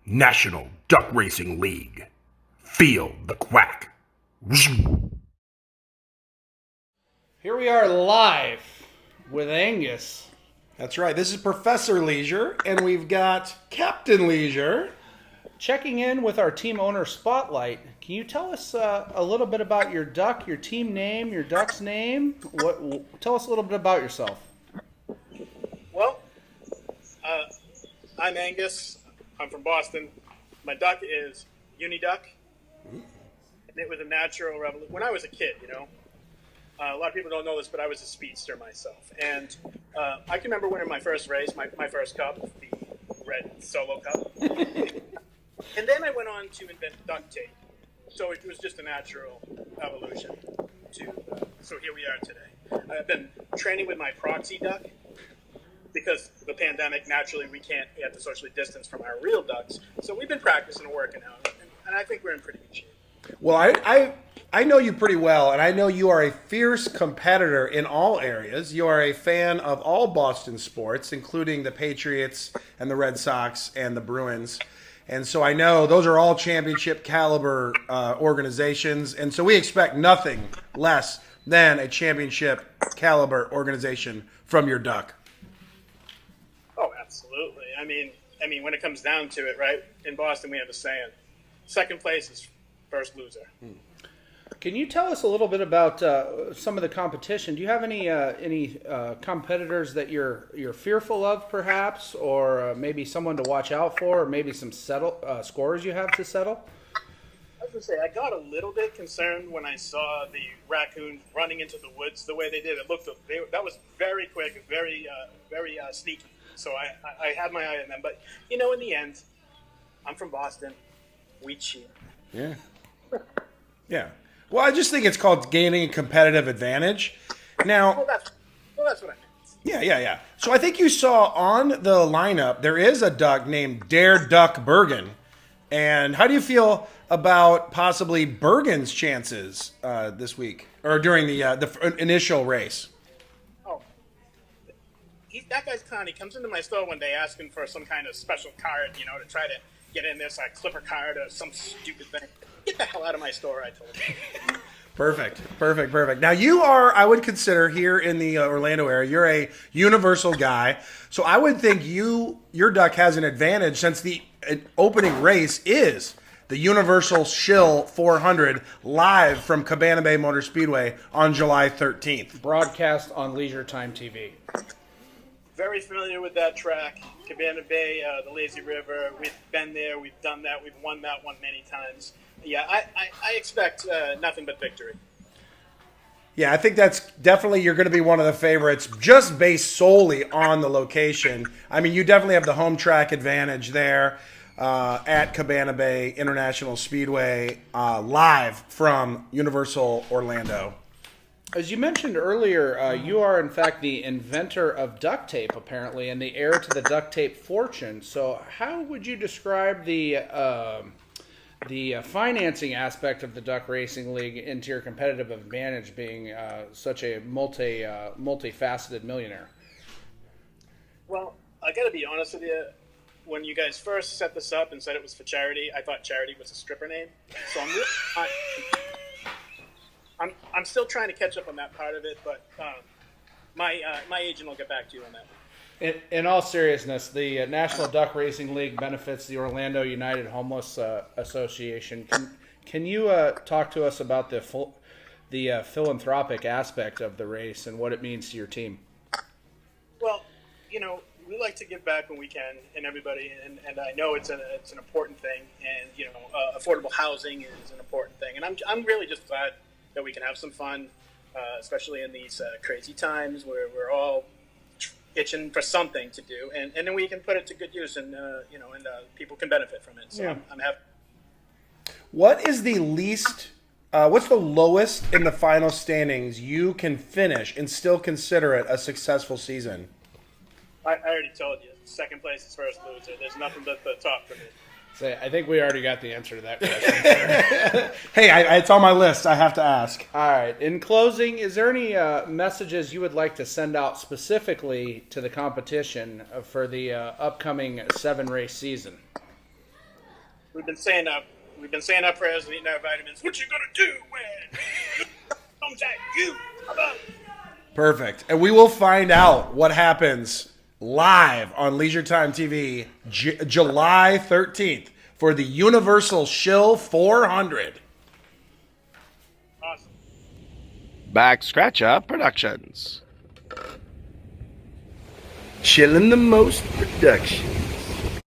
National Duck Racing League. Feel the quack. Here we are live with Aengus. That's right. This is Professor Leisure, and we've got Captain Leisure. Checking in with our team owner spotlight. Can you tell us a little bit about your duck, your team name, your duck's name? Tell us a little bit about yourself. Well, I'm Aengus. I'm from Boston. My duck is Uniduck, and it was a natural revolution. When I was a kid, a lot of people don't know this, but I was a speedster myself. And I can remember winning my first race, my first cup, the red solo cup. And then I went on to invent duct tape. So it was just a natural evolution. So here we are today. I've been training with my proxy duck because the pandemic, naturally, we have to socially distance from our real ducks. So we've been practicing and working out, and I think we're in pretty good shape. Well, I know you pretty well, and I know you are a fierce competitor in all areas. You are a fan of all Boston sports, including the Patriots and the Red Sox and the Bruins. And so I know those are all championship caliber organizations, and so we expect nothing less than a championship caliber organization from your duck. Oh, absolutely. I mean, when it comes down to it, right? In Boston, we have a saying: second place is first loser. Can you tell us a little bit about some of the competition? Do you have any competitors that you're fearful of, perhaps, or maybe someone to watch out for, or maybe some scores you have to settle? I was going to say, I got a little bit concerned when I saw the raccoons running into the woods the way they did. That was very quick, very sneaky. So I had my eye on them. But, in the end, I'm from Boston. We cheat. Yeah. Yeah. Well, I just think it's called gaining a competitive advantage. Now, Well, that's what I meant. yeah. So I think you saw on the lineup there is a duck named Dare Duck Bergen. And how do you feel about possibly Bergen's chances this week or during the initial race? Oh, that guy's con. He comes into my store one day asking for some kind of special card, to try to get in this Clipper card or some stupid thing. Get the hell out of my store, I told him. Perfect. Now you are, I would consider here in the Orlando area, you're a universal guy. So I would think your duck has an advantage since the opening race is the Universal Shill 400 live from Cabana Bay Motor Speedway on July 13th. Broadcast on Leisure Time TV. Very familiar with that track, Cabana Bay, the Lazy River. We've been there, we've done that, we've won that one many times. Yeah, I expect nothing but victory. Yeah, I think that's definitely you're going to be one of the favorites just based solely on the location. I mean, you definitely have the home track advantage there at Cabana Bay International Speedway live from Universal Orlando. As you mentioned earlier, you are in fact the inventor of duct tape, apparently, and the heir to the duct tape fortune. So how would you describe the financing aspect of the Duck Racing League into your competitive advantage, being such a multifaceted millionaire? Well, I got to be honest with you. When you guys first set this up and said it was for charity, I thought charity was a stripper name. So I'm still trying to catch up on that part of it, but my agent will get back to you on that one. In all seriousness, the National Duck Racing League benefits the Orlando United Homeless Association. Can you talk to us about the philanthropic aspect of the race and what it means to your team? Well, we like to give back when we can, and everybody, and I know it's an important thing, and affordable housing is an important thing, and I'm really just glad that we can have some fun, especially in these crazy times where we're all itching for something to do, and then we can put it to good use, and people can benefit from it. So yeah. I'm happy. What is the least? What's the lowest in the final standings you can finish and still consider it a successful season? I already told you, second place is first loser. There's nothing but the top for me. So I think we already got the answer to that question. Hey, it's on my list. I have to ask. All right. In closing, is there any messages you would like to send out specifically to the competition for the upcoming 7-race season? We've been staying up for us and eating our vitamins. What you gonna do when comes at you? Come on. Perfect. And we will find out what happens live on Leisure Time TV July 13th for the Universal Shill 400. Awesome. Back Scratch Up Productions. Chillin' the most production.